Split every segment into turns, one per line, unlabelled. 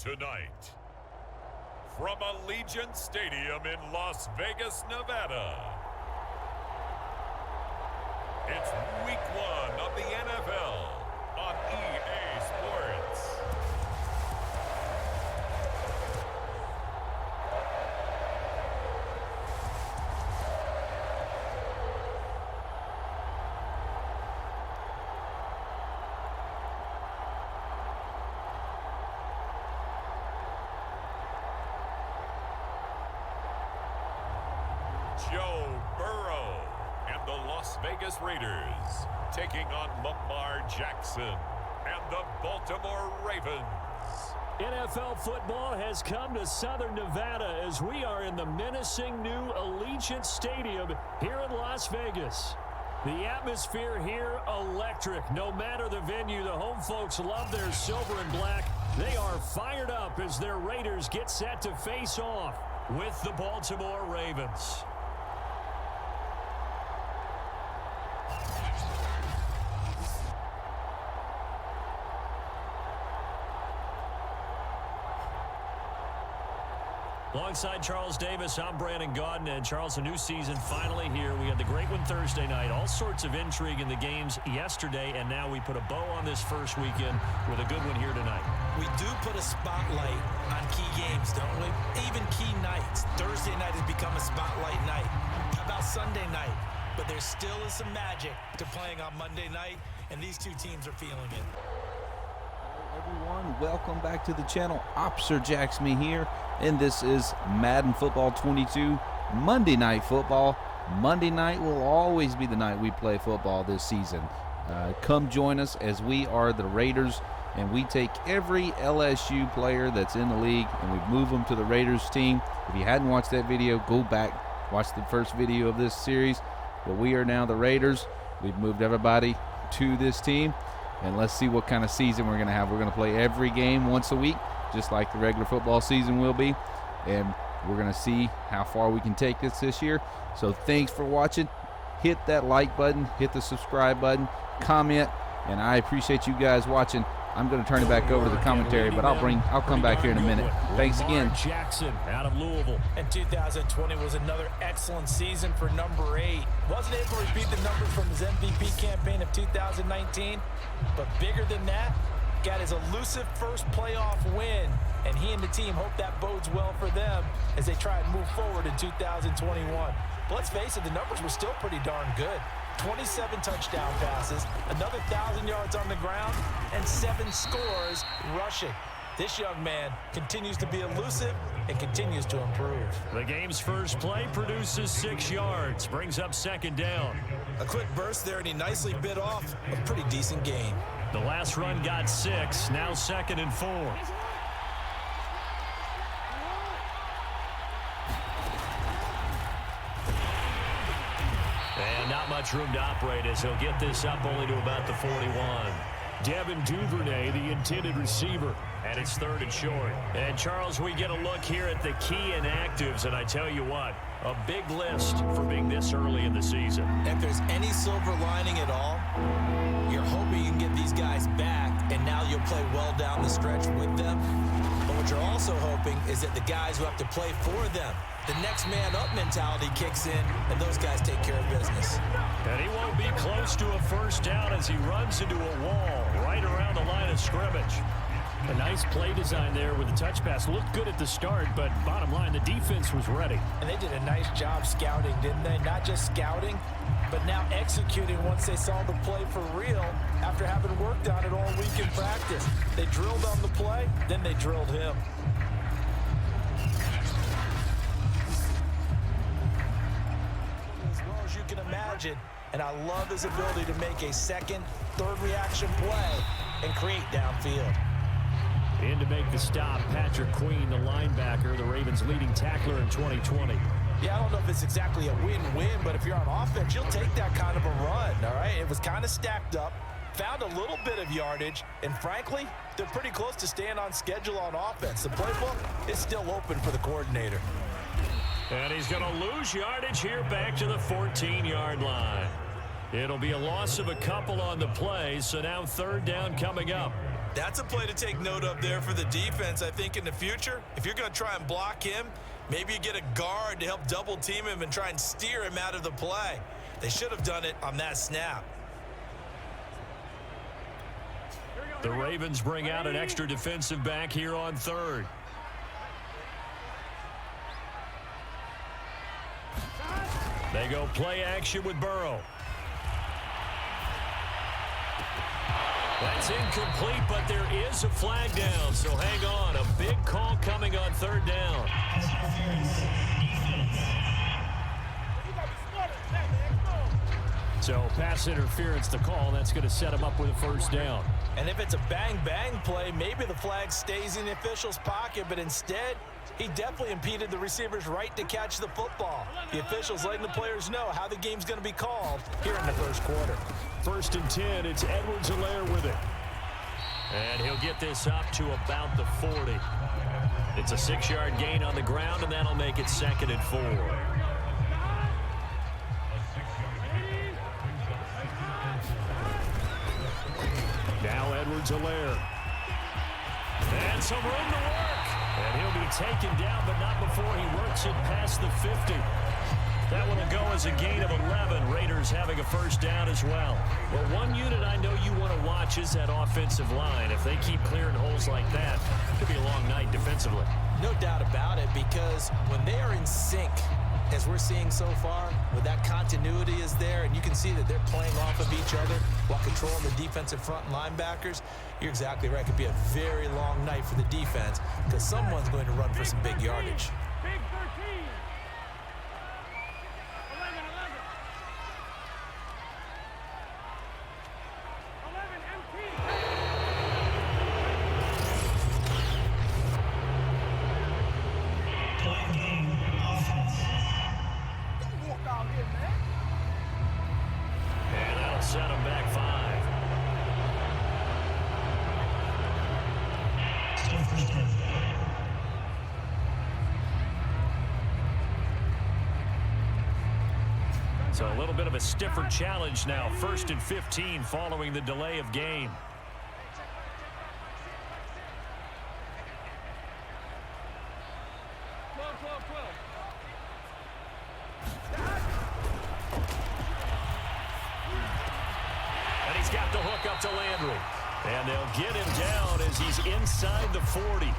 Tonight, from Allegiant Stadium in Las Vegas, Nevada, it's Week 1 of the NFL on EA Sports. Joe Burrow and the Las Vegas Raiders taking on Lamar Jackson and the Baltimore Ravens.
NFL football has come to Southern Nevada as we are in the menacing new Allegiant Stadium here in Las Vegas. The atmosphere here, electric. No matter the venue, the home folks love their silver and black. They are fired up as their Raiders get set to face off with the Baltimore Ravens. Alongside Charles Davis, I'm Brandon Gaudin. And Charles, a new season finally here. We had the great one Thursday night. All sorts of intrigue in the games yesterday, and now we put a bow on this first weekend with a good one here tonight.
We do put a spotlight on key games, don't we? Even key nights. Thursday night has become a spotlight night. How about Sunday night? But there still is some magic to playing on Monday night, and these two teams are feeling it.
Everyone, welcome back to the channel. Officer Jax me here, and this is Madden Football 22 Monday Night Football. Monday night will always be the night we play football this season. Come join us as we are the Raiders, and we take every LSU player that's in the league and we move them to the Raiders team. If you hadn't watched that video, go back, watch the first video of this series. But we are now the Raiders. We've moved everybody to this team. And let's see what kind of season we're going to have. We're going to play every game once a week, just like the regular football season will be. And we're going to see how far we can take this year. So thanks for watching. Hit that like button, hit the subscribe button, comment, and I appreciate you guys watching. I'm going to turn it back over to the commentary, but I'll come back here in a minute. Thanks again.
Jackson out of Louisville.
And 2020 was another excellent season for number 8. Wasn't able to repeat the numbers from his MVP campaign of 2019, but bigger than that, got his elusive first playoff win, and he and the team hope that bodes well for them as they try and move forward in 2021. But let's face it, the numbers were still pretty darn good. 27 touchdown passes, another 1,000 yards on the ground, and 7 scores rushing. This young man continues to be elusive and continues to improve.
The game's first play produces 6 yards, brings up second down.
A quick burst there, and he nicely bit off a pretty decent gain.
The last run got 6, now 2nd and 4. And not much room to operate as he'll get this up only to about the 41. Devin Duvernay, the intended receiver, and it's 3rd and short. And, Charles, we get a look here at the key inactives, and I tell you what, a big list for being this early in the season.
If there's any silver lining at all, you're hoping you can get these guys back, and now you'll play well down the stretch with them. But what you're also hoping is that the guys who have to play for them, the next man up mentality kicks in, and those guys take care of business.
And he won't be close to a first down as he runs into a wall right around the line of scrimmage. A nice play design there with the touch pass. Looked good at the start, but bottom line, the defense was ready.
And they did a nice job scouting, didn't they? Not just scouting, but now executing once they saw the play for real after having worked on it all week in practice. They drilled on the play, then they drilled him. As well as you can imagine, and I love his ability to make a second, third reaction play and create downfield.
In to make the stop, Patrick Queen, the linebacker, the Ravens' leading tackler in 2020.
Yeah, I don't know if it's exactly a win-win, but if you're on offense, you'll take that kind of a run, all right? It was kind of stacked up, found a little bit of yardage, and frankly, they're pretty close to staying on schedule on offense. The playbook is still open for the coordinator.
And he's going to lose yardage here back to the 14-yard line. It'll be a loss of a couple on the play, so now 3rd down coming up.
That's a play to take note of there for the defense. I think in the future, if you're going to try and block him, maybe you get a guard to help double team him and try and steer him out of the play. They should have done it on that snap.
The Ravens bring out an extra defensive back here on third. They go play action with Burrow. That's incomplete, but there is a flag down, so hang on. A big call coming on third down. So pass interference the call. That's going to set him up with a first down.
And if it's a bang-bang play, maybe the flag stays in the official's pocket, but instead, he definitely impeded the receiver's right to catch the football. The officials letting the players know how the game's going to be called here in the first quarter.
1st and 10, it's Edwards-Helaire with it. And he'll get this up to about the 40. It's a 6-yard gain on the ground, and that'll make it 2nd and 4. Now Edwards-Helaire. And some room to work. And he'll be taken down, but not before he works it past the 50. That one will go as a gain of 11. Raiders having a first down as well. Well, one unit I know you want to watch is that offensive line. If they keep clearing holes like that, it could be a long night defensively.
No doubt about it, because when they are in sync, as we're seeing so far, when that continuity is there and you can see that they're playing off of each other while controlling the defensive front linebackers, you're exactly right. It could be a very long night for the defense because someone's going to run for some big yardage.
Big 13. 11, 11. 11 empty.
And that'll set him back 5. So a little bit of a stiffer challenge now. 1st and 15 following the delay of game. And he's got the hook up to Landry. And they'll get him down as he's inside the 40.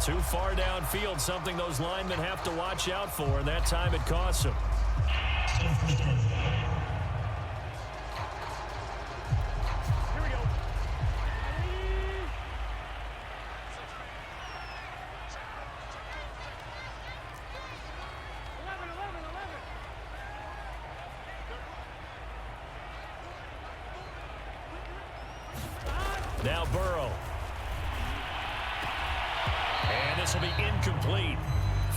Too far downfield, something those linemen have to watch out for, and that time it costs them.
Here we go.
Now Burrow. And this will be incomplete.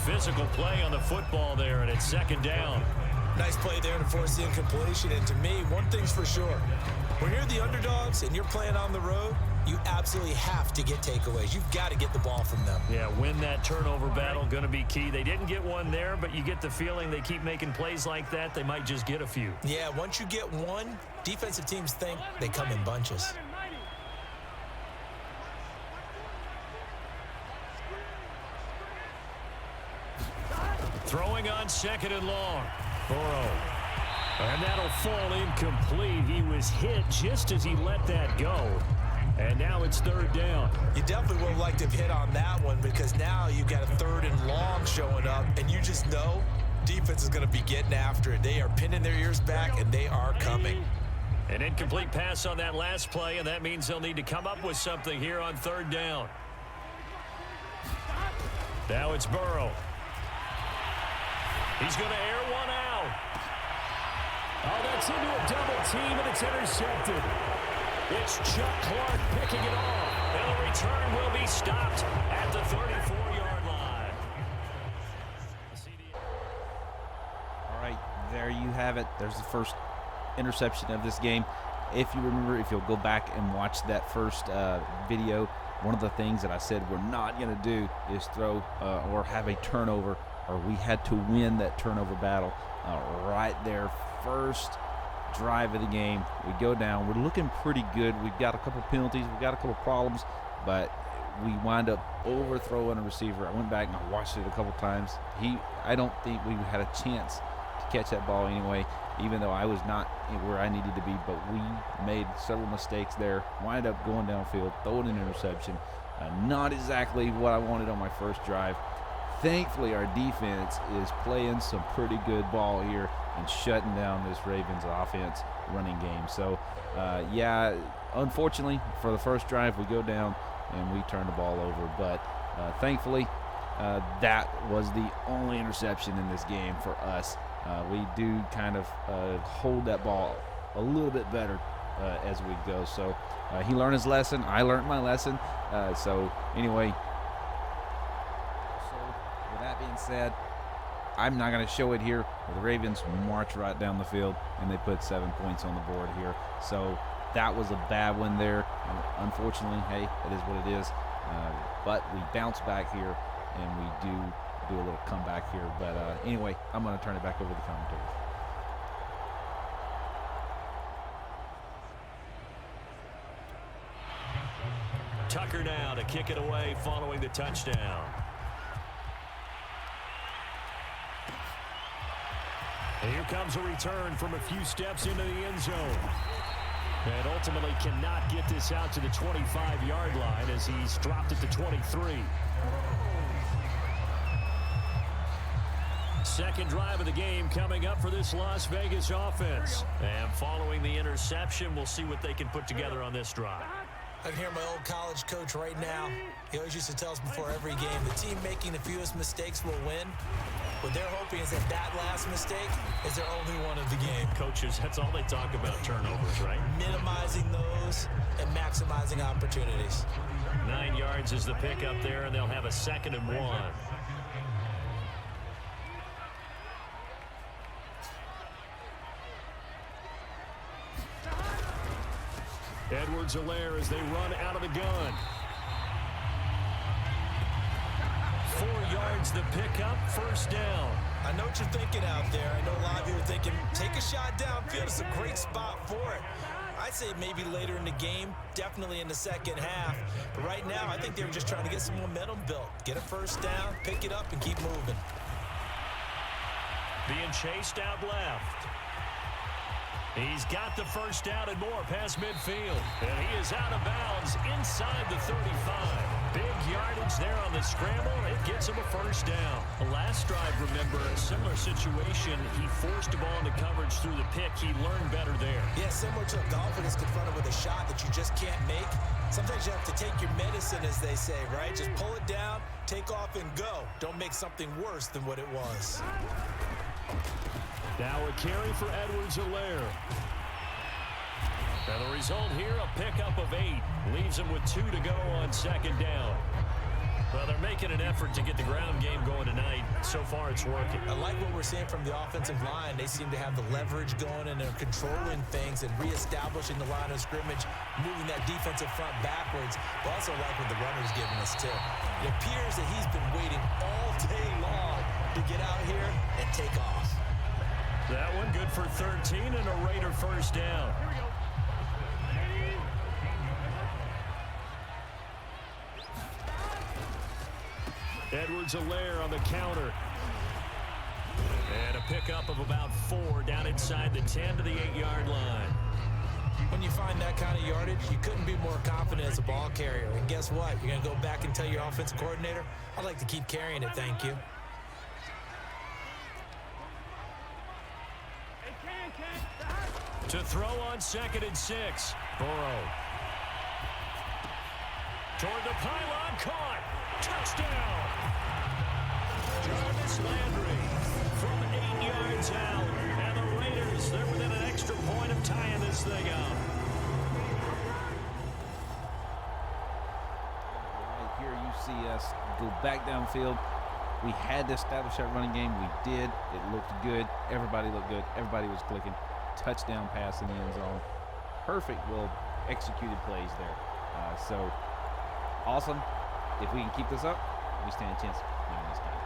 Physical play on the football there, and it's 2nd down.
Nice play there to force the incompletion. And to me, one thing's for sure. When you're the underdogs and you're playing on the road, you absolutely have to get takeaways. You've got to get the ball from them.
Yeah, win that turnover battle, going to be key. They didn't get one there, but you get the feeling they keep making plays like that, they might just get a few.
Yeah, once you get one, defensive teams think they come in bunches.
Throwing on 2nd and long. Burrow. And that'll fall incomplete. He was hit just as he let that go. And now it's 3rd down.
You definitely would have liked to have hit on that one because now you've got a 3rd and long showing up, and you just know defense is going to be getting after it. They are pinning their ears back, and they are coming.
An incomplete pass on that last play, and that means they'll need to come up with something here on 3rd down. Now it's Burrow. He's going to air one out. Oh, that's into a double team, and it's intercepted. It's Chuck Clark picking it off. And the return will be stopped at the 34-yard line.
All right, there you have it. There's the first interception of this game. If you remember, if you'll go back and watch that first video, one of the things that I said we're not going to do is throw or have a turnover or we had to win that turnover battle right there. First drive of the game, we go down. We're looking pretty good. We've got a couple penalties. We've got a couple problems, but we wind up overthrowing a receiver. I went back and I watched it a couple times. I don't think we had a chance to catch that ball anyway, even though I was not where I needed to be, but we made several mistakes there. Wind up going downfield, throwing an interception. Not exactly what I wanted on my first drive. Thankfully, our defense is playing some pretty good ball here and shutting down this Ravens offense running game. So, yeah, unfortunately, for the first drive, we go down and we turn the ball over. But thankfully, that was the only interception in this game for us. We do kind of hold that ball a little bit better as we go. So he learned his lesson. I learned my lesson. So anyway, with that being said, I'm not going to show it here. The Ravens march right down the field, and they put 7 points on the board here. So that was a bad one there. Unfortunately, hey, it is what it is. But we bounce back here, and we do a little comeback here. But anyway, I'm going to turn it back over to the commentators.
Tucker now to kick it away following the touchdown. And here comes a return from a few steps into the end zone. And ultimately cannot get this out to the 25-yard line as he's dropped it to 23. Second drive of the game coming up for this Las Vegas offense. And following the interception, we'll see what they can put together on this drive.
I can hear my old college coach right now. He always used to tell us before every game, the team making the fewest mistakes will win. What they're hoping is that last mistake is their only one of the game.
Coaches, that's all they talk about, turnovers, right?
Minimizing those and maximizing opportunities.
9 yards is the pick up there, and they'll have a 2nd and 1. Edwards-Helaire as they run out of the gun. 4 yards the pickup, first down.
I know what you're thinking out there. I know a lot of you are thinking, take a shot downfield. It's a great spot for it. I'd say maybe later in the game, definitely in the second half. But right now, I think they were just trying to get some momentum built. Get a first down, pick it up, and keep moving.
Being chased out left. He's got the first down and more past midfield. And he is out of bounds inside the 35. Big yardage there on the scramble. It gets him a first down. The last drive, remember, a similar situation. He forced the ball into coverage through the pick. He learned better there.
Yeah, similar to a golfer that's confronted with a shot that you just can't make. Sometimes you have to take your medicine, as they say, right? Just pull it down, take off, and go. Don't make something worse than what it was.
Now a carry for Edwards-Helaire. And the result here, a pickup of 8. Leaves him with 2 to go on second down. Well, they're making an effort to get the ground game going tonight. So far, it's working.
I like what we're seeing from the offensive line. They seem to have the leverage going, and they're controlling things and reestablishing the line of scrimmage, moving that defensive front backwards. But also like what the runner's giving us, too. It appears that he's been waiting all day long to get out here and take off.
That one good for 13 and a Raider first down. Edwards-Helaire on the counter. And a pickup of about 4 down inside the 10 to the 8-yard line.
When you find that kind of yardage, you couldn't be more confident as a ball carrier. And guess what? You're going to go back and tell your offensive coordinator, I'd like to keep carrying it, thank you.
To throw on 2nd and 6. Burrow. Toward the pylon, caught. Touchdown. Jarvis Landry from 8 yards out. And the Raiders, they're within an extra point of tying this thing up.
Right here you see us go back downfield. We had to establish that running game. We did. It looked good. Everybody looked good. Everybody was clicking. Touchdown pass in the end zone. Perfect, well executed plays there. So awesome. If we can keep this up, we stand a chance of winning this game.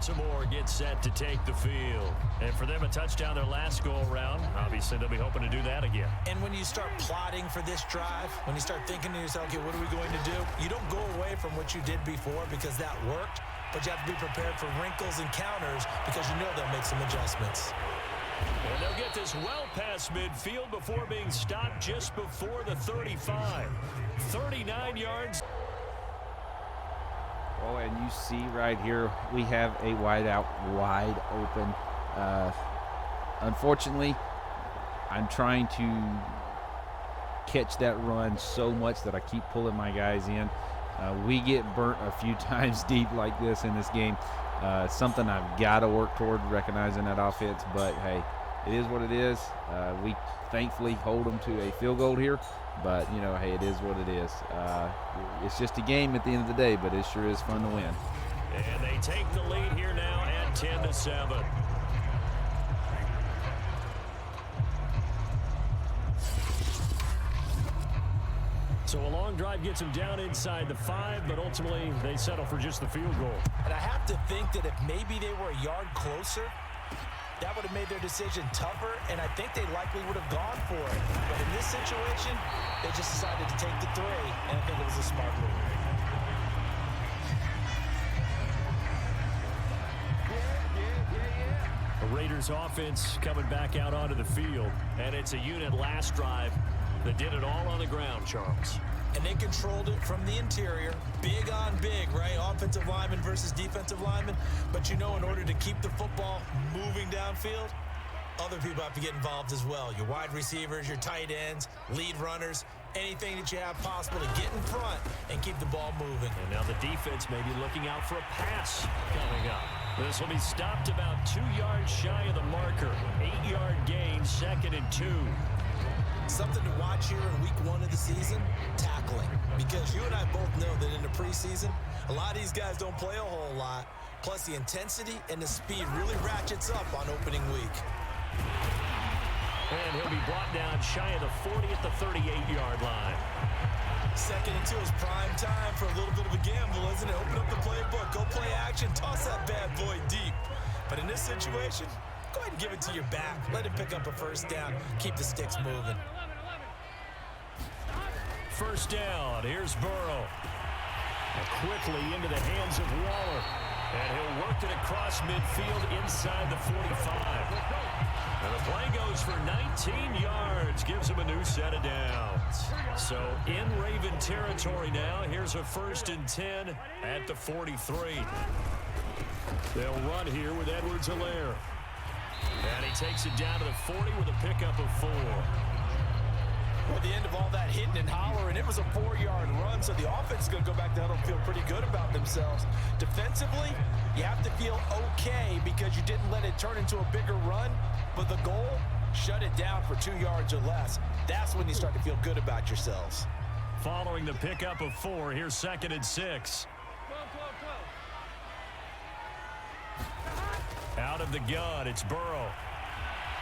Baltimore gets set to take the field. And for them, a touchdown their last go-around. Obviously, they'll be hoping to do that again.
And when you start plotting for this drive, when you start thinking to yourself, okay, what are we going to do? You don't go away from what you did before because that worked, but you have to be prepared for wrinkles and counters because you know they'll make some adjustments.
And they'll get this well past midfield before being stopped just before the 35. 39 yards.
Oh, and you see right here, we have a wideout wide open. Unfortunately, I'm trying to catch that run so much that I keep pulling my guys in. We get burnt a few times deep like this in this game. Something I've got to work toward, recognizing that offense. But, hey, it is what it is. We thankfully hold them to a field goal here. But, you know, hey, it is what it is. It's just a game at the end of the day, but it sure is fun to win.
And they take the lead here now at 10-7. So a long drive gets them down inside the 5, but ultimately they settle for just the field goal.
And I have to think that if maybe they were a yard closer, that would have made their decision tougher, and I think they likely would have gone for it. But in this situation, they just decided to take the 3, and I think it was a smart move.
The Raiders offense coming back out onto the field, and it's a unit last drive that did it all on the ground, Charles.
And they controlled it from the interior, big on big, right? Offensive lineman versus defensive lineman. But you know, in order to keep the football moving downfield, other people have to get involved as well. Your wide receivers, your tight ends, lead runners, anything that you have possible to get in front and keep the ball moving.
And now the defense may be looking out for a pass coming up. This will be stopped about 2 yards shy of the marker. 8-yard gain, 2nd and 2.
Something to watch here in week 1 of the season, tackling. Because you and I both know that in the preseason, a lot of these guys don't play a whole lot. Plus the intensity and the speed really ratchets up on opening week.
And he'll be brought down shy of the 40 at the 38-yard line.
2nd and 2 is prime time for a little bit of a gamble, isn't it? Open up the playbook, go play action, toss that bad boy deep. But in this situation, go ahead and give it to your back. Let him pick up a first down. Keep the sticks moving.
First down. Here's Burrow. And quickly into the hands of Waller. And he'll work it across midfield inside the 45. And the play goes for 19 yards. Gives him a new set of downs. So in Raven territory now. Here's a 1st and 10 at the 43. They'll run here with Edwards-Helaire. And he takes it down to the 40 with a pickup of 4.
At the end of all that hitting and hollering, it was a 4-yard run, so the offense is going to go back to huddle and feel pretty good about themselves. Defensively, you have to feel okay because you didn't let it turn into a bigger run, but the goal, shut it down for 2 yards or less. That's when you start to feel good about yourselves.
Following the pickup of 4, here's 2nd and 6. Out of the gun, it's Burrow.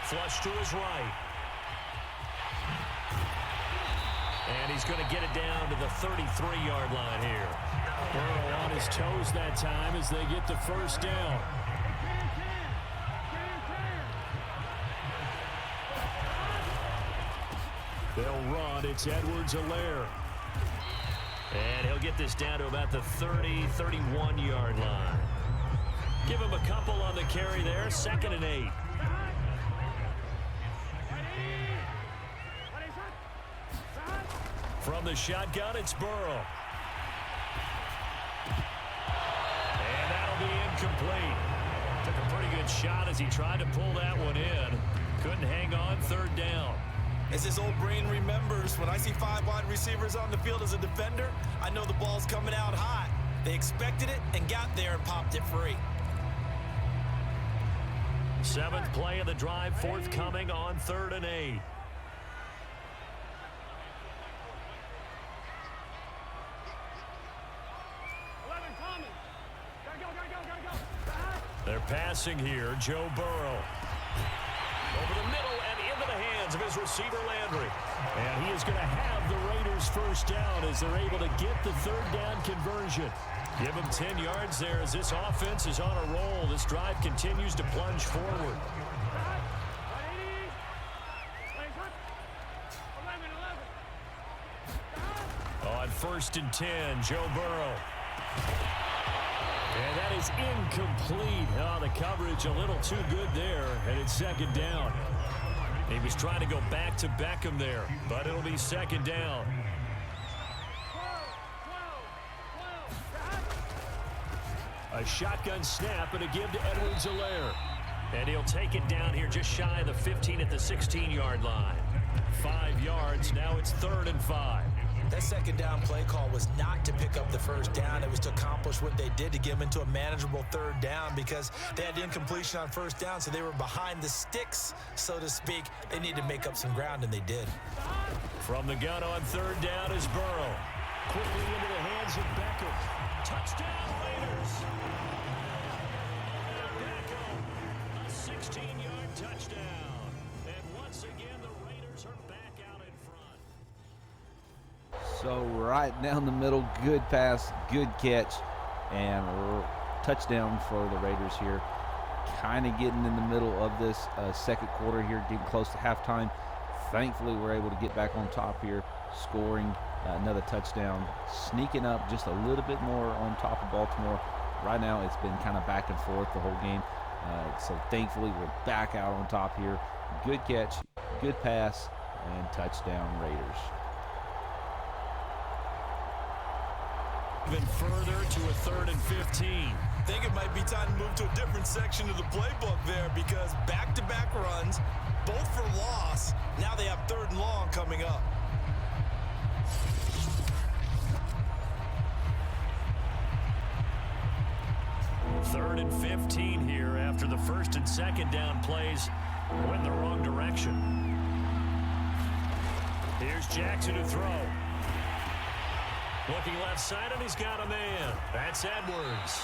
Flush to his right. And he's going to get it down to the 33-yard line here. Burrow on his toes that time as they get the first down. They'll run. It's Edwards-Helaire. And he'll get this down to about the 30, 31-yard line. Give him a couple on the carry there. 2nd and 8. From the shotgun, it's Burrow. And that'll be incomplete. Took a pretty good shot as he tried to pull that one in. Couldn't hang on. 3rd down.
As his old brain remembers, when I see 5 wide receivers on the field as a defender, I know the ball's coming out hot. They expected it and got there and popped it free.
7th play of the drive, forthcoming on 3rd and 8. They're passing here. Joe Burrow. Over the middle and into the hands hands of his receiver, Landry. And he is going to have the Raiders first down as they're able to get the third down conversion. Give him 10 yards there as this offense is on a roll. This drive continues to plunge forward. On 1st and 10, Joe Burrow. And that is incomplete. Oh, the coverage a little too good there, and it's second down. He was trying to go back to Beckham there, but it'll be second down. A shotgun snap and a give to Edwards-Helaire. And he'll take it down here just shy of the 15 at the 16-yard line. 5 yards, now it's 3rd and 5.
That second down play call was not to pick up the first down. It was to accomplish what they did to get them into a manageable third down because they had incompletion on first down, so they were behind the sticks, so to speak. They needed to make up some ground, and they did.
From the gun on 3rd down is Burrow. Quickly into the hands of Beckham. Touchdown, Raiders. Beckham, a 16-yard touchdown. And once again, the Raiders are back out in front.
So right down the middle, good pass, good catch, and touchdown for the Raiders here. Kind of getting in the middle of this second quarter here, getting close to halftime. Thankfully, we're able to get back on top here, scoring another touchdown, sneaking up just a little bit more on top of Baltimore. Right now, it's been kind of back and forth the whole game. So thankfully, we're back out on top here. Good catch, good pass, and touchdown Raiders.
Even further to a 3rd and 15.
I think it might be time to move to a different section of the playbook there because back-to-back runs, both for loss. Now they have 3rd and long coming up.
Third and 15 here after the 1st and 2nd down plays went the wrong direction. Here's Jackson to throw. Looking left side, and he's got a man. That's Edwards.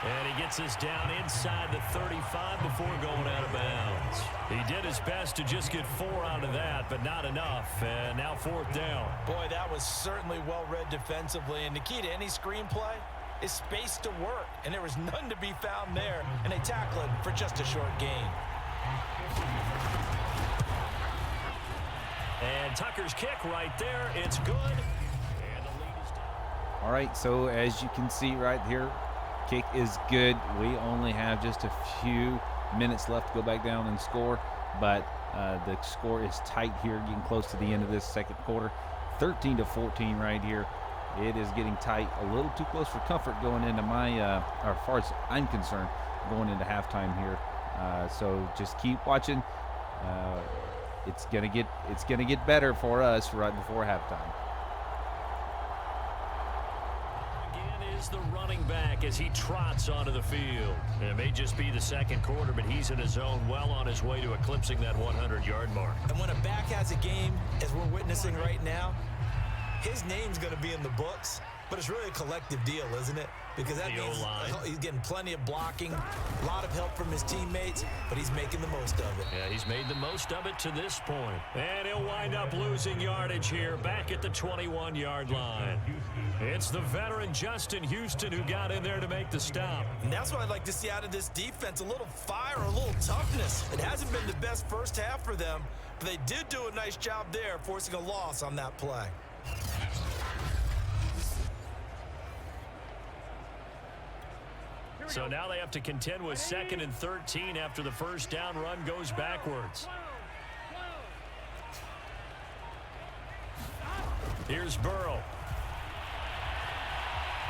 And he gets us down inside the 35 before going out of bounds. He did his best to just get 4 out of that, but not enough. And now 4th down.
Boy, that was certainly well-read defensively. And the key to any screenplay is space to work. And there was none to be found there. And they tackle it for just a short gain.
And Tucker's kick right there. It's good. And the lead is down.
All right, so as you can see right here, kick is good. We only have just a few minutes left to go back down and score, but the score is tight here, getting close to the end of this second quarter. 13-14 right here. It is getting tight, a little too close for comfort going into my, or as far as I'm concerned, going into halftime here. So just keep watching. It's gonna get better for us right before halftime.
The running back as he trots onto the field. It may just be the second quarter, but he's in his zone, well on his way to eclipsing that 100-yard mark.
And when a back has a game, as we're witnessing right now, his name's going to be in the books, but it's really a collective deal, isn't it? Because that means he's getting plenty of blocking, a lot of help from his teammates, but he's making the most of it.
Yeah, he's made the most of it to this point. And he'll wind up losing yardage here, back at the 21-yard line. It's the veteran Justin Houston who got in there to make the stop.
And that's what I'd like to see out of this defense, a little fire, a little toughness. It hasn't been the best first half for them, but they did do a nice job there, forcing a loss on that play.
So now they have to contend with 2nd and 13 after the first down run goes backwards. Here's Burrow.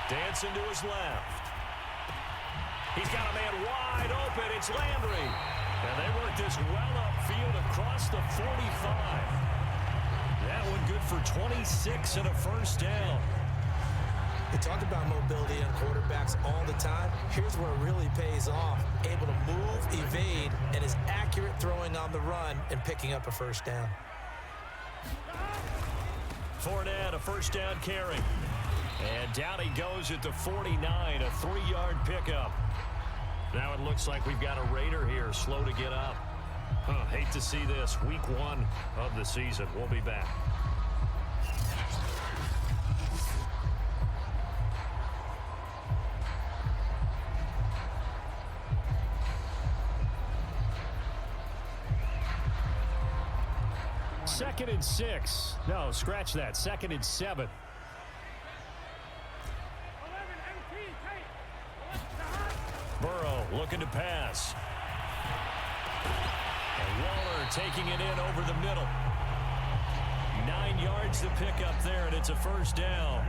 Dancing to his left. He's got a man wide open. It's Landry. And they work this well upfield across the 45. That one good for 26 and a first down.
We talk about mobility on quarterbacks all the time. Here's where it really pays off. Able to move, evade, and is accurate throwing on the run and picking up a first down.
Fournette, a first down carry. And down he goes at the 49, a 3-yard pickup. Now it looks like we've got a Raider here, slow to get up. Hate to see this. Week 1 of the season. We'll be back. Second and 6. No, scratch that. Second and 7.
11 MT, tight.
Burrow looking to pass. And Waller taking it in over the middle. 9 yards to pick up there, and it's a first down.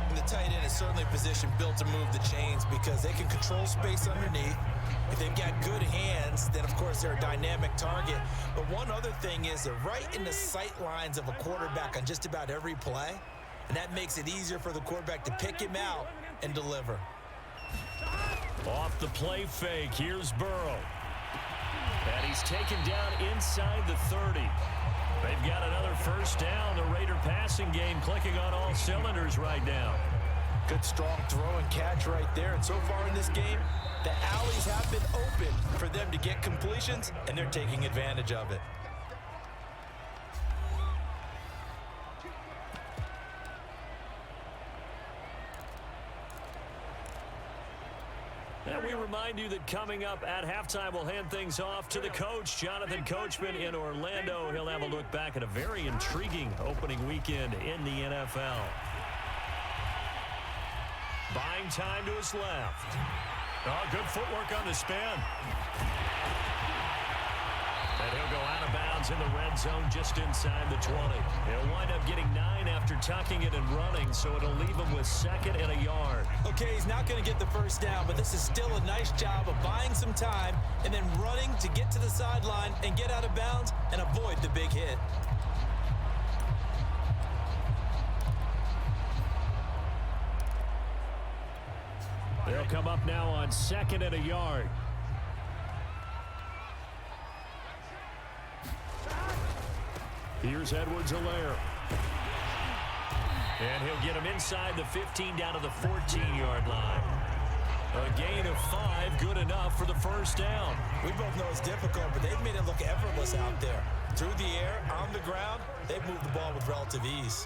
And the tight end is certainly a position built to move the chains because they can control space underneath. If they've got good hands, then, of course, they're a dynamic target. But one other thing is they're right in the sight lines of a quarterback on just about every play, and that makes it easier for the quarterback to pick him out and deliver.
Off the play fake, here's Burrow. And he's taken down inside the 30. They've got another first down. The Raider passing game clicking on all cylinders right now.
Good strong throw and catch right there. And so far in this game, the alleys have been open for them to get completions, and they're taking advantage of it.
And we remind you that coming up at halftime, we'll hand things off to the coach, Jonathan Coachman in Orlando. He'll have a look back at a very intriguing opening weekend in the NFL. Buying time to his left. Oh, good footwork on the spin. And he'll go out of bounds in the red zone just inside the 20. He'll wind up getting 9 after tucking it and running, so it'll leave him with 2nd and a yard.
Okay, he's not going to get the first down, but this is still a nice job of buying some time and then running to get to the sideline and get out of bounds and avoid the big hit.
They'll come up now on 2nd and a yard. Here's Edwards-Helaire. And he'll get him inside the 15 down to the 14-yard line. A gain of 5, good enough for the first down.
We both know it's difficult, but they've made it look effortless out there. Through the air, on the ground, they've moved the ball with relative ease.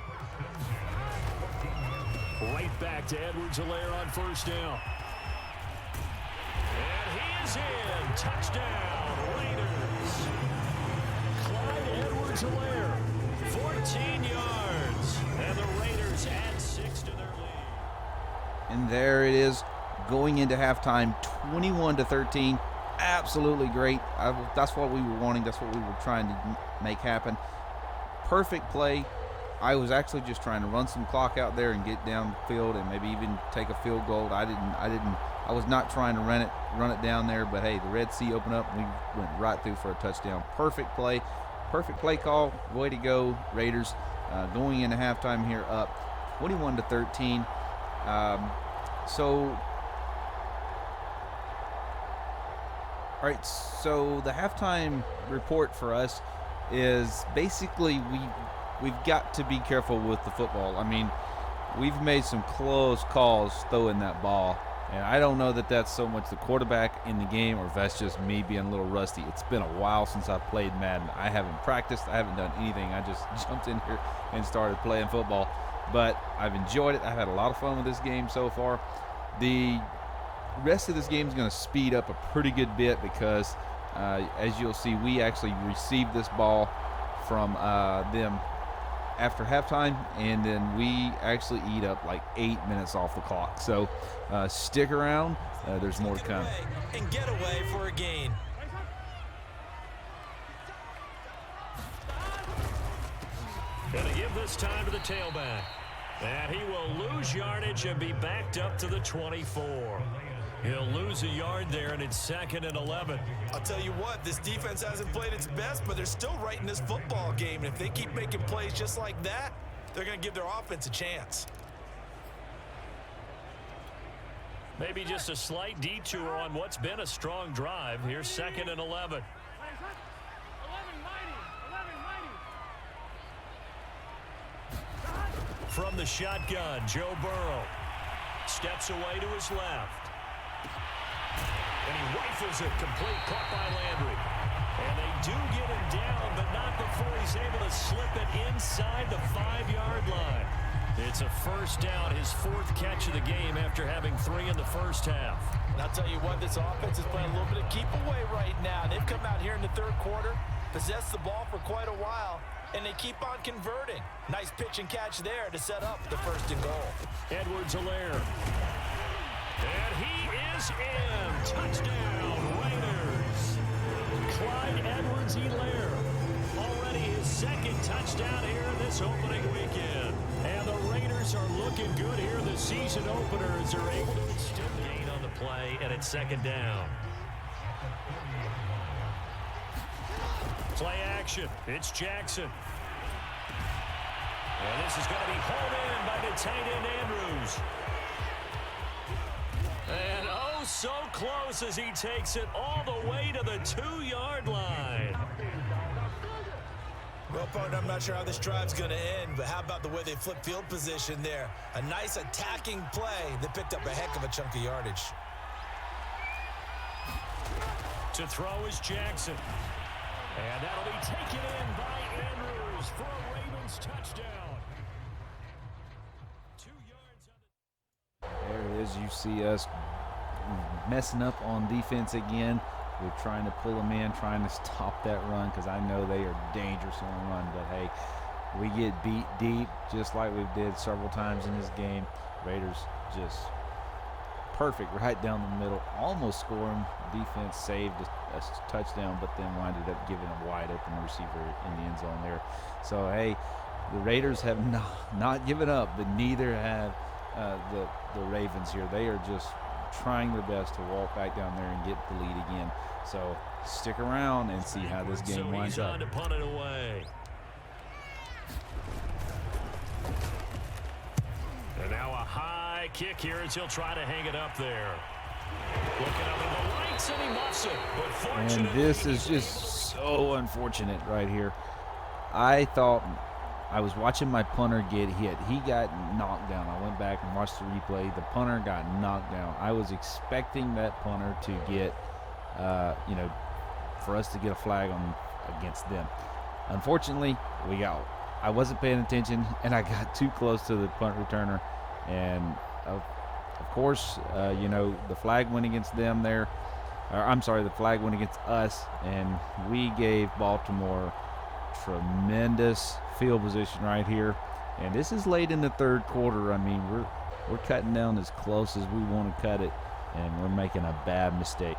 Right back to Edwards-Helaire on first down. And he is in. Touchdown, Raiders. Clyde Edwards-Helaire, 14 yards. And the Raiders add 6 to their lead.
And there it is, going into halftime, 21-13. Absolutely great. That's what we were wanting. That's what we were trying to make happen. Perfect play. I was actually just trying to run some clock out there and get down the field and maybe even take a field goal. I was not trying to run it down there, but hey, the Red Sea opened up and we went right through for a touchdown. Perfect play call. Way to go, Raiders. Going into halftime here up 21-13. All right, so the halftime report for us is basically we've got to be careful with the football. I mean, we've made some close calls throwing that ball, and I don't know that that's so much the quarterback in the game or if that's just me being a little rusty. It's been a while since I've played Madden. I haven't practiced. I haven't done anything. I just jumped in here and started playing football, but I've enjoyed it. I've had a lot of fun with this game so far. The rest of this game is going to speed up a pretty good bit because, as you'll see, we actually received this ball from them after halftime, and then we actually eat up like 8 minutes off the clock. So stick around. There's more to come.
And get away for a gain.
Going to give this time to the tailback. And he will lose yardage and be backed up to the 24. He'll lose a yard there, and it's 2nd and 11.
I'll tell you what, this defense hasn't played its best, but they're still right in this football game. And if they keep making plays just like that, they're going to give their offense a chance.
Maybe just a slight detour on what's been a strong drive. Here's 2nd and 11.
11-90.
From the shotgun, Joe Burrow steps away to his left. And he rifles it complete, caught by Landry. And they do get him down, but not before he's able to slip it inside the 5-yard line. It's a first down, his 4th catch of the game after having 3 in the first half.
And I'll tell you what, this offense is playing a little bit of keep away right now. They've come out here in the 3rd quarter, possessed the ball for quite a while, and they keep on converting. Nice pitch and catch there to set up the 1st and goal.
Edwards-Helaire. And he is in. Touchdown, Raiders. Clyde Edwards-Helaire. Already his 2nd touchdown here in this opening weekend. And the Raiders are looking good here. The season openers are able to extend the gain on the play, and it's 2nd down. Play action. It's Jackson. And this is going to be hauled in by the tight end Andrews. And oh, so close as he takes it all the way to the 2-yard line.
Well, partner, I'm not sure how this drive's going to end, but how about the way they flip field position there? A nice attacking play that picked up a heck of a chunk of yardage.
To throw is Jackson. And that'll be taken in by Andrews for a Ravens touchdown. 2 yards on the...
There it is. You see us messing up on defense again. We're trying to pull them in, trying to stop that run because I know they are dangerous on the run. But, hey, we get beat deep just like we did several times in this game. Raiders just perfect right down the middle. Almost scoring. Defense saved a touchdown, but then winded up giving a wide open receiver in the end zone there. So, hey, the Raiders have not given up, but neither have the Ravens here. They are just trying their best to walk back down there and get the lead again. So stick around and see how this game winds up.
So he's on to punt it away. And now a high kick here as he'll try to hang it up there. Looking up at the lights and he muffs it. But fortunately,
and this is just so unfortunate right here. I thought I was watching my punter get hit. He got knocked down. I went back and watched the replay. The punter got knocked down. I was expecting that punter to get, for us to get a flag on against them. Unfortunately, I wasn't paying attention, and I got too close to the punt returner. And, of course, the flag went against them there. The flag went against us, and we gave Baltimore tremendous field position right here. And this is late in the 3rd quarter. I mean, we're cutting down as close as we want to cut it, and we're making a bad mistake.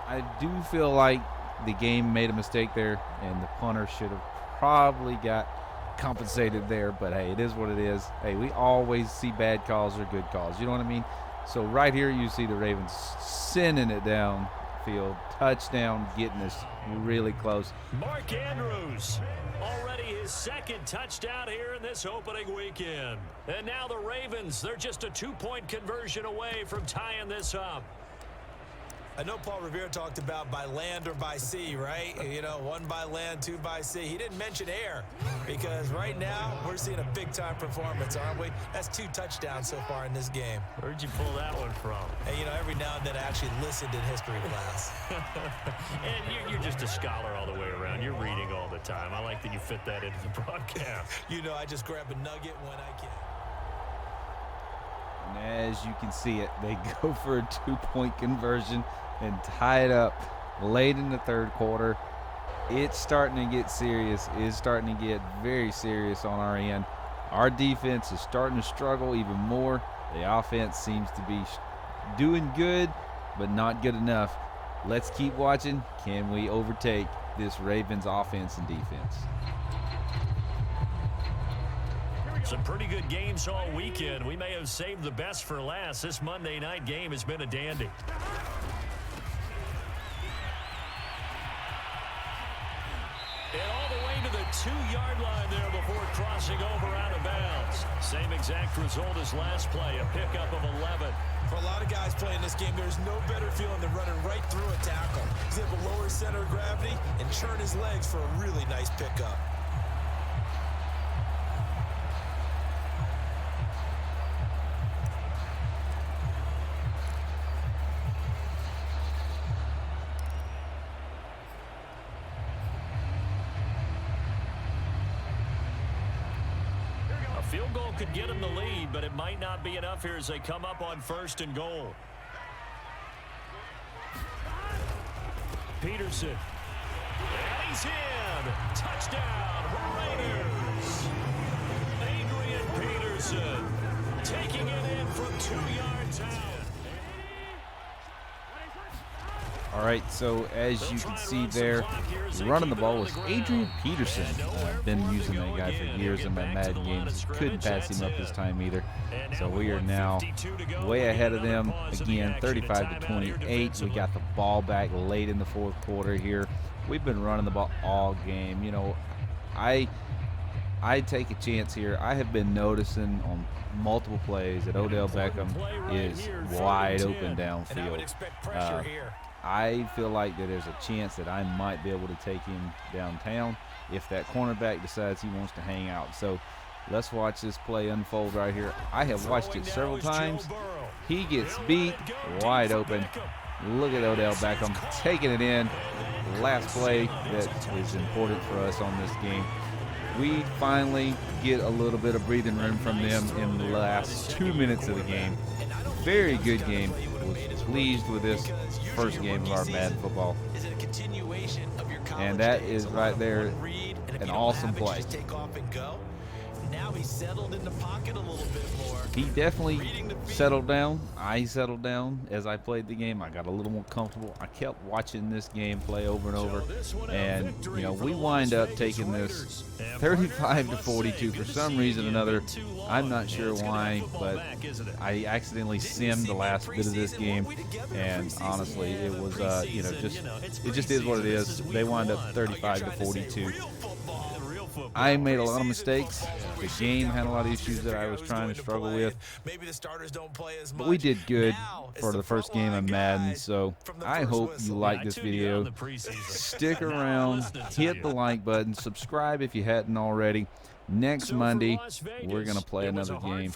I do feel like the game made a mistake there, and the punter should have probably got compensated there. But, hey, it is what it is. Hey, we always see bad calls or good calls. You know what I mean? So right here you see the Ravens sending it downfield. Touchdown, getting us really close.
Mark Andrews, already his 2nd touchdown here in this opening weekend. And now the Ravens, they're just a 2-point conversion away from tying this up.
I know Paul Revere talked about by land or by sea, right? 1 by land, 2 by sea. He didn't mention air because right now we're seeing a big-time performance, aren't we? That's 2 touchdowns so far in this game.
Where'd you pull that one from?
Hey, every now and then I actually listened in history class.
And you're just a scholar all the way around. You're reading all the time. I like that you fit that into the broadcast.
I just grab a nugget when I can.
And as you can see it, they go for a 2-point conversion and tie it up late in the 3rd quarter. It's starting to get serious. It's starting to get very serious on our end. Our defense is starting to struggle even more. The offense seems to be doing good, but not good enough. Let's keep watching. Can we overtake this Ravens offense and defense?
Some pretty good games all weekend. We may have saved the best for last. This Monday night game has been a dandy. And all the way to the 2-yard line there before crossing over out of bounds. Same exact result as last play, a pickup of 11.
For a lot of guys playing this game, there's no better feeling than running right through a tackle. He's able to lower his center of gravity and churn his legs for a really nice pickup.
field could get them the lead, but it might not be enough here as they come up on 1st and goal. Peterson. And he's in. Touchdown, Raiders. Adrian Peterson taking it in from 2 yards out.
All right, so as you can see there, running the ball was Adrian Peterson. I've been using that guy for years in my Madden games. Couldn't pass him up this time either. So we are now way ahead of them. Again, 35-28. We got the ball back late in the 4th quarter here. We've been running the ball all game. You know, I take a chance here. I have been noticing on multiple plays that Odell Beckham is wide open downfield. I feel like that there's a chance that I might be able to take him downtown if that cornerback decides he wants to hang out. So let's watch this play unfold right here. I have watched it several times. He gets beat wide open. Look at Odell Beckham taking it in. Last play that is important for us on this game. We finally get a little bit of breathing room from them in the last 2 minutes of the game. Very good game. Was pleased with this first game of our Madden football. And that is right there an awesome play.
Now he's settled in the pocket a little bit more.
He definitely settled down. I settled down as I played the game. I got a little more comfortable. I kept watching this game play over and over. And, you know, we wind up taking this 35-42 for some reason or another. I'm not sure why, but I accidentally simmed the last bit of this game. And honestly, it was, you know, it just is what it is. They wind up 35-42. I made a lot of mistakes. The game had a lot of issues that I was trying to struggle with. But we did good for the first game of Madden, so I hope you like this video. Stick around, hit the like button, subscribe if you hadn't already. Next Monday, we're going to play another game.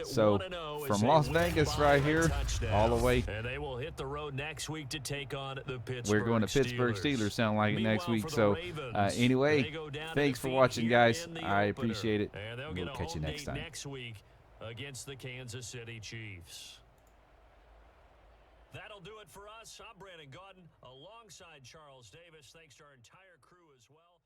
So from Las Vegas right here, all the way, we're going to Pittsburgh Steelers, sound like it next week. So anyway, thanks for watching, guys. I appreciate it. We'll catch you next time.
Against the Kansas City Chiefs. That'll do it for us. I'm Brandon Gaudin alongside Charles Davis. Thanks to our entire crew as well.